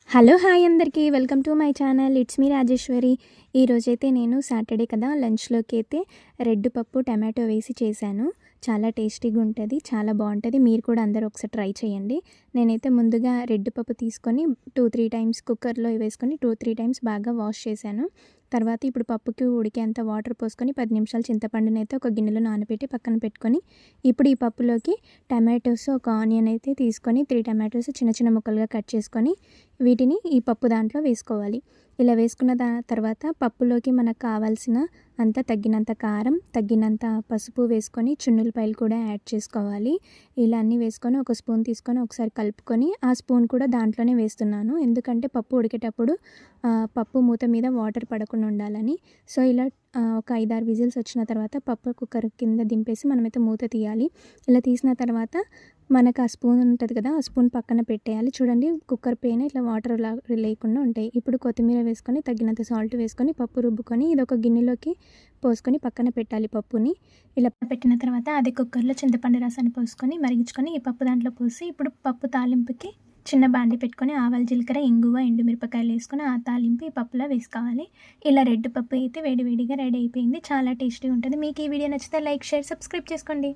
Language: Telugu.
హలో హాయ్ అందరికీ welcome to my channel. It's me Rajeshwari. ఈరోజైతే నేను సాటర్డే కదా లంచ్లోకి అయితే రెడ్ పప్పు టమాటో వేసి చేశాను. చాలా టేస్టీగా ఉంటుంది, చాలా బాగుంటుంది. మీరు కూడా అందరూ ఒకసారి ట్రై చేయండి. నేనైతే ముందుగా రెడ్ పప్పు తీసుకొని 2-3 టైమ్స్ కుక్కర్లో వేసుకొని 2-3 టైమ్స్ బాగా వాష్ చేశాను. తర్వాత ఇప్పుడు పప్పుకి ఉడికేంత వాటర్ పోసుకొని 10 నిమిషాలు చింతపండుని అయితే ఒక గిన్నెలో నానబెట్టి పక్కన పెట్టుకొని, ఇప్పుడు ఈ పప్పులోకి టమాటోస్, ఒక ఆనియన్ అయితే తీసుకొని 3 టమాటోస్ చిన్న చిన్న ముక్కలుగా కట్ చేసుకొని వీటిని ఈ పప్పు దాంట్లో వేసుకోవాలి. ఇలా వేసుకున్న తర్వాత పప్పులోకి మనకు కావాల్సిన అంత తగ్గినంత కారం, తగ్గినంత పసుపు వేసుకొని చున్నులపాయలు కూడా యాడ్ చేసుకోవాలి. ఇలా అన్నీ వేసుకొని ఒక స్పూన్ తీసుకొని ఒకసారి కలుపుకొని ఆ స్పూన్ కూడా దాంట్లోనే వేస్తున్నాను. ఎందుకంటే పప్పు ఉడికేటప్పుడు పప్పు మూత మీద వాటర్ పడకుండా ఉండాలని. సో ఇలా ఒక 5-6 విజిల్స్ వచ్చిన తర్వాత పప్పు కుక్కర్ కింద దింపేసి మనమైతే మూత తీయాలి. ఇలా తీసిన తర్వాత మనకు ఆ స్పూన్ ఉంటుంది కదా, ఆ స్పూన్ పక్కన పెట్టేయాలి. చూడండి, కుక్కర్ పైన ఇట్లా వాటర్ లేకుండా ఉంటాయి. ఇప్పుడు కొత్తిమీర వేసుకొని తగినంత సాల్ట్ వేసుకొని పప్పు రుబ్బుకొని ఇది ఒక గిన్నెలోకి పోసుకొని పక్కన పెట్టాలి. పప్పుని ఇలా పెట్టిన తర్వాత అదే కుక్కర్లో చింతపండు రసాన్ని పోసుకొని మరిగించుకొని ఈ పప్పు దాంట్లో పోసి ఇప్పుడు పప్పు తాలింపుకి చిన్న బాండి పెట్టుకొని ఆవాలు, జీలకర్ర, ఇంగువ, ఎండుమిరపకాయలు వేసుకొని ఆ తాలింపు ఈ పప్పులో వేసుకోవాలి. ఇలా రెడ్ పప్పు అయితే వేడివేడిగా రెడీ అయిపోయింది. చాలా టేస్టీగా ఉంటుంది. మీకు ఈ వీడియో నచ్చితే లైక్, షేర్, సబ్స్క్రైబ్ చేసుకోండి.